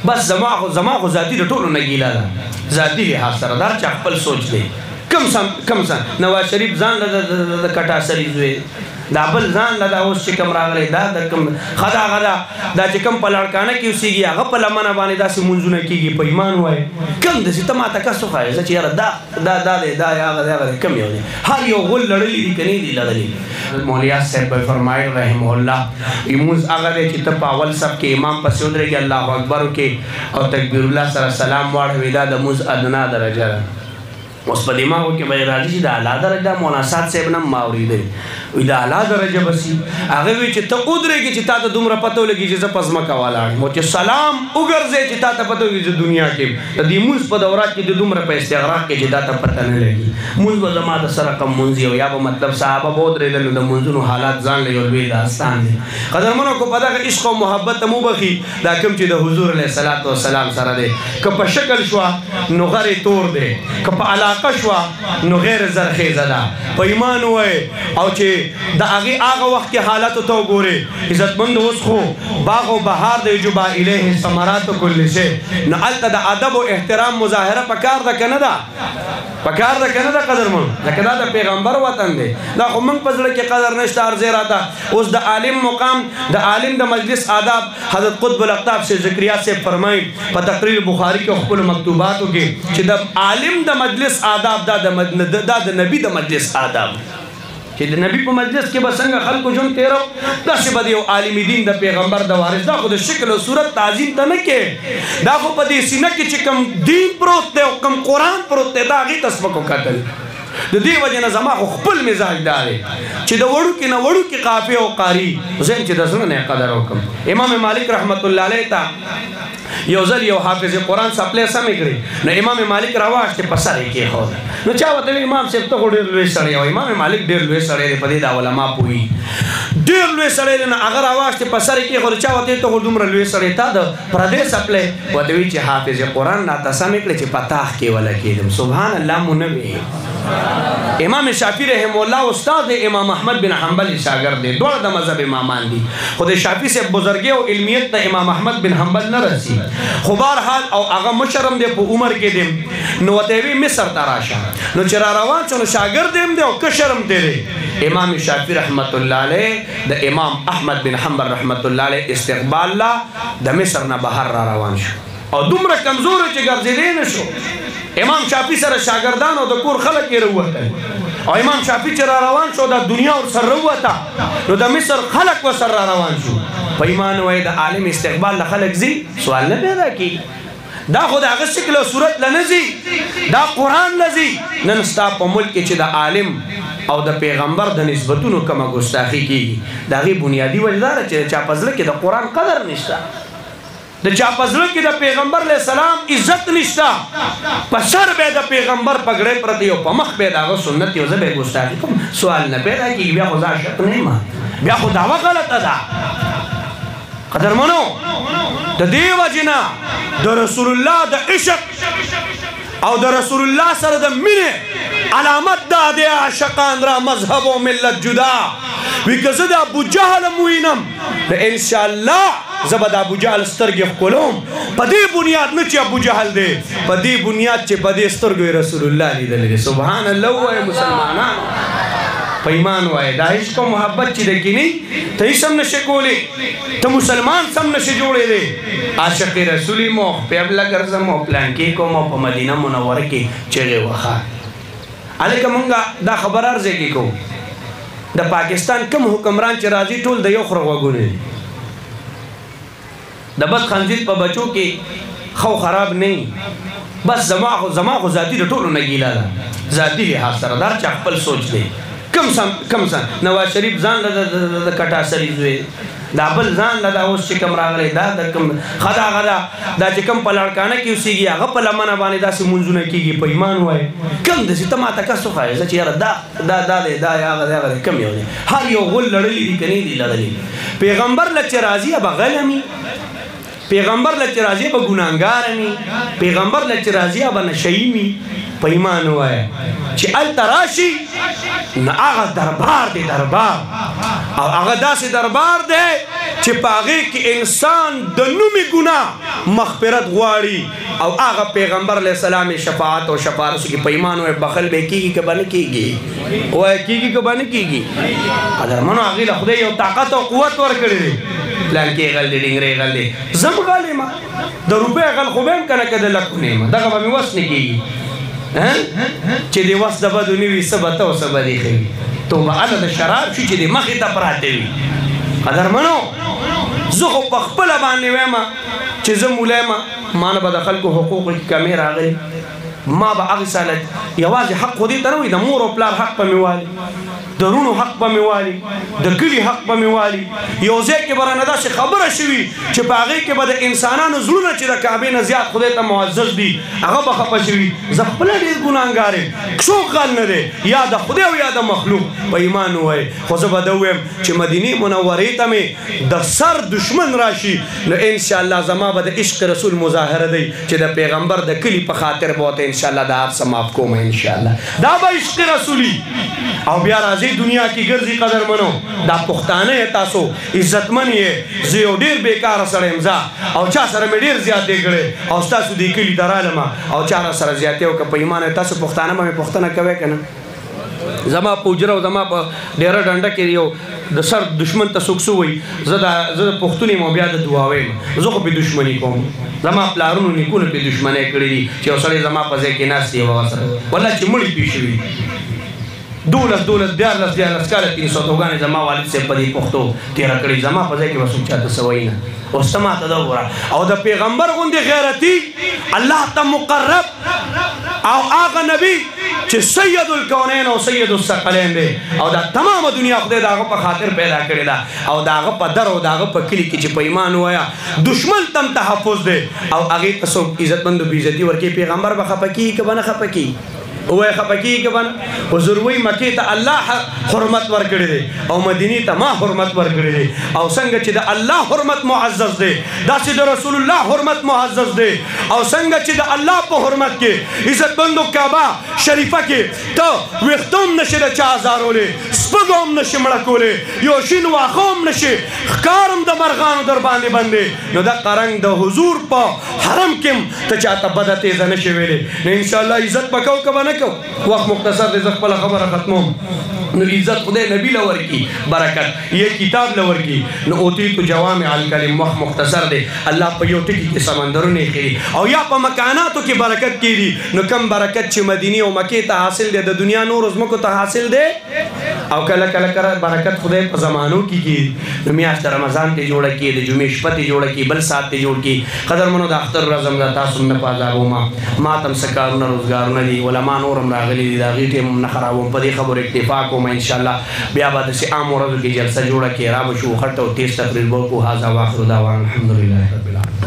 بس زما خو ذاتي د ټولو نه ګیله ده ذاتي لحاظ سره دا چا خپل سوچ دی کم سم نواز شریف ځان له د کټا سری زوی دا بل ځان له دا اوس چې کوم راغلی دا د کوم خدا دا چې کوم په لړکانه کې اوسېږي هغه په لمنه باندې داسې مونځونه کېږي په ایمان وایي کم داسې ته ماته کس وښایې زه چې یاره دا دی دا هغه دی کم یو دی هر یو غول لړلی دي که نه دي لړلی مولیا صاحب به فرمایل رحمه الله لمونځ هغه دی چې ته په اول صف کې امام پسې ودرېږي الله اکبر وکړې او تکبیر الله سره سلام واړوې دا د مونځ ادنا درجه ده اوس په دماغو کې به یې راځي چې د اعلی درجه مولانا صاحب صاحب نه ما اورېدلی وایي د اعلی درجه به سي هغه وایي چې ته ودرېږې چې تا ته دومره پته ولګي چې زه په ځمکه ولاړ یم او چې سلام وګرځې چې تا ته پته ولګي چې دنیا کې د دې مونځ په دورات کې د دومره په استغراق کې چې تا ته پته نه لګي مونځ به زما د سره کم مونځ او یا به مطلب صحابه به ودرېدل نو د مونځونو حالات ځان له یو لوی داستان دی قدرمنو کو په دغه عشق او محبت ته مو بخي دا کوم چې د حضور علیه الصلاة والسلام سره دی که په شکل شوه نو غرې تور دی که په علاقه شوه نو غیر زرخیزه ده په ایمان وای او چې د هغه وخت کې حالاتو ته وګورې عزتمند اوس خو باغ و بهار دی جبا الیه ثمرات کل شی نو هلته د ادب او احترام مظاهره پکار ده که نه ده پکار ده که نه ده قدرمن ځکه دا د پیغمبر وطن دی دا خو موږ په زړه کې قدر نشته عرضې راته اوس د عالم مقام د عالم د مجلس آداب حضرت قطب الاقطاب سے ذکریا سے فرمایي په تقریر بخاری کې خپل مکتوباتو کې چې د عالم د مجلس آداب دا د نبی د مجلس آداب چې د نبی په مجلس کې به څنګه خلکو ژوند تېرو داسې به د یو عالم دین د پیغمبر د وارث دا خو د شکل او صورت تعظیم ته نه کې دا خو په دې سینه کې چې کوم دین پروت دی او کوم قرآن پروت دی دا هغې ته سپک وکتل د دې وجه نه زما خو خپل مزاج دا دی چې د وړوکې نه وړوکې قافیه او قاري زه چې د زړه نه قدر وکړم امام مالک رحمت الله علیه ته یو ځل یو حافظ قرآن سپلی سمې کړې نو امام مالک راواخېستې په سر یې کېښود نو چا ورته ویل امام صاحب ته خو ډېر لوی سړی او امام مالک ډېر لوی سړی دی په دې دا علما پوهېږي ډېر لوی سړی دی نو هغه راواخېستې په سر یې کېښود چا ورته ته خو دومره لوی سړی تا د پردی سپلی ورته وایي چې حافظ قرآن راته سمې کړې چې په تاخ کې ولګېدم سبحان الله مو نه وي امام شافعي رحم الله استاد امام احمد بن حنبل شاګرد دی دواړه د مذهب امامان دي خو د شافعي صاحب بزرګي او علمیت د امام احمد بن حنبل نه رسي خو بهرحال او هغه مشرم دی په عمر کې دی نو ورته وی مصر ته راشه نو چې را روان شو نو شاګرد هم دی او کشرم دی امام شافعي رحمت الله علیه د امام احمد بن حنبل رحمت الله علیه استقبال لا د مصر نه بهر را روان شو او دومره کمزور چې ګرځېدی نه شو امام شافعي سره شاګردان او د کور خلک یې راووتل او امام شافعي چې را روان شو د دنیا ورسره راووته نو د مصر خلک ورسره را روان شو په ایمان وایي د عالم استقبال له خلک ځي سوال نه پیدا کېږي دا خو د هغه شکل او صورت له نه ځي دا قرآن نه ځي نن ستا په ملک کې چې د عالم او د پیغمبر د نسبتونو کومه ګستاخي کېږي د هغې بنیادي وجه دا ده چې د چا په زړه کې د قرآن قدر نشته د چا په زړه کې د پیغمبر علیه السلام عزت نشته په سر به د پیغمبر پګړۍ پرته او په مخ به د هغه سنت یو زه به ګستاخي کوم سوال نه پیدا کېږي بیا خو زه عاشق نه یم بیا خو دعوه غلطه ده قدرمنو د دې وجې نه د رسول الله د عشق او د رسول الله سره د مینې علامت دا دی عاشقان را مذهب و ملت جدا وی که زه د ابو جهل م وینم نو انشاءالله زه به د ابو جهل سترګې ښکلوم په دې بنیاد نه چې ابو جهل دی په دې بنیاد چې په دې سترګو رسول الله لیدلی دی سبحان الله ووایه مسلمانانو په ایمان وایه دا عشق او محبت چې دی کینی ته هېڅ هم نشې کولی ته مسلمان سم نشې جوړېدی عاشق رسول یم او پیبله ګرځم او پلانکې کوم او په مدینه منوره کې چغې وخه هلکه مونږ دا خبر عرضې کې کوو د پاکستان کم حکمران چې راځي ټول د یو خره غوږونه دي د بد خنزیر په بچو کې خو خراب نه بس زما خو ذاتي د ټولو نه ګیله ده ذاتي لحاظ سره دا چا خپل سوچ دی کم سم نواز شریف ځان له د کټا سری زوی دا بل ځان له دا اوس چې کوم راغلی دا د کوم خدا دا چې کوم په لړکانه کې اوسېږي هغه په لمنه باندې داسې مونځونه کېږي په ایمان وایي کم داسې ته ماته کس وښایې زه چې یاره دا دی دا هغه دی کم یو دی هر یو غول لړلی دي که نه دي لړلی پیغمبر له چې راځي به غلمي پیغمبر لچ راضی به ګناګار ني پیغمبر لچ راضی به نشیمی په ایمان وای چې ال تراشی نه هغه دربار دی دربار او هغه داسې دربار دی چې پاغه کې انسان د نومي ګناه مغفرت غواړي او هغه پیغمبر علیه السلام شفاعت او شفارس کې په ایمان وای بخل به کیږي که باندې کیږي وای کیږي که باندې کیږي قدر منو هغه له خدای یو طاقت او قوت ورکړي پلان کې غل دې ډنګري غل دې زم غالې ما د روپې غل خو به کنه کده لکونه ما دغه به وس نه کیږي چې دی وس د بدو نیوي سبا ته او سبا دی خي توبه اله د شراب شو چې دی مخې ته پراته وي قدر منو زه خو په خپل باندې وایم چې زه مولای ما نه به د خلکو حقوق کې کمې راغلي ما به هغه سالت یوازې حق خو دې ته نه وي د مور او پلار حق په میوالي د رونو حق په میوالي د کلی حق په میوالي یو ځای کې برانه داسې خبره شوي چې په هغې کې به د انسانانو زړونه چې د کعبې نه زیات خدای ته معزز دي هغه به خفه شوي زه خپله ډېر ګناهګار یم څوک غل نه دی یا د خدای او یا د مخلوق په ایمان ووایي خو زه به ده ووایم چې مدینې منورې ته مې د سر دشمن راشي نو انشاءالله زما به د عشق رسول مظاهره دی چې د پیغمبر د کلي په خاطر به ورته انشاءالله دا هر څه معاف کوم انشاءالله دا به عشق رسولي او بیا راځي دنیا کې ګرځي قدر منو دا پښتانه تاسو عزتمن یې زه یو ډېر بیکاره سړی یم او چا سره مې ډېر زیاتې کړې او ستاسو دې کلي ته رالم او چا را سره زیاتې وکړه په ایمان تاسو پښتانه به مې پوښتنه کوئ که نه زما په حجره او زما په ډېره ډنډه کې یو د سر دشمن ته څوک څه وایي زه د پښتون یم او بیا د دعا وایم زه خو پې دشمني کوم زما پلارونو نیکونو پې دشمنۍ کړي دي چې یو سړی زما په ځای کې ناست دی هغه سره والله چې مړي پې شوي 12 کاله 300 توګانې زما والد صاحب په دې پښتو تېره کړې زما په ځای کې به څوک چاته څه وایي نه اوس ته ماته دا وګوره او د پیغمبر غوندې غیرتي الله ته مقرب او هغه نبی چې سید الکونین او سید الثقلین دی او دا تمامه دنیا خدای د هغه په خاطر پیدا کړې ده او د هغه په در او د هغه په کلي کې چې په ایمان ووایه دشمن تم تحفظ دی او هغې ته څوک عزتمندو بې عزتي ورکوي پیغمبر به خفه کېږي که به نه خفه کېږي وای خپکی که بن حضور وای مکی ته الله حرمت ورکړي دي او مدینی ته ما حرمت ورکړي دي او څنګه چې د الله حرمت معزز دي داسې د رسول الله حرمت معزز دي او څنګه چې د الله په حرمت کې عزت بندو کعبه شریفه کې ته وختوم نشي د چا زارولې سپګوم نشي مړه کولې یو شین واخوم نشي ښکارم د مرغانو در باندې باندې نو دا قرنګ د حضور په حرم کې ته چاته بده تیزه نشي ویلې نو انشاءالله عزت پکاو که به نه کو وخت مختصر دی زه خپله خبره ختموم نو عزت خدای نبی لور کی برکت یہ کتاب لور کی نو اوتیتو جوامع الکلم وخت مختصر دی الله په یو ټکي کې سمندرونه خېری او یا په مکاناتو کې برکت کیږي نو کم برکت چې مدینه او مکه ته حاصل دی د دنیا نور زمکو ته حاصل دی او کله کله برکت خدای په زمانو کې کیږي نو میاشت رمضان ته جوړه کی د جمعې شپه ته جوړه کی بل سات ته جوړ کی قدر منو د اختر رزم د تاسو نه پازابو ما تم سکارونه روزګارونه دي علما نورم راغلي دي دا غیټه نه خرابوم په دې خبرو اکتفا کوم ان شاء الله بیا به د عام ورځو کې جلسه جوړه کې را بشو خټه او تیز تقریر وکړو هاذا واخر دعوانا الحمدلله رب العالمین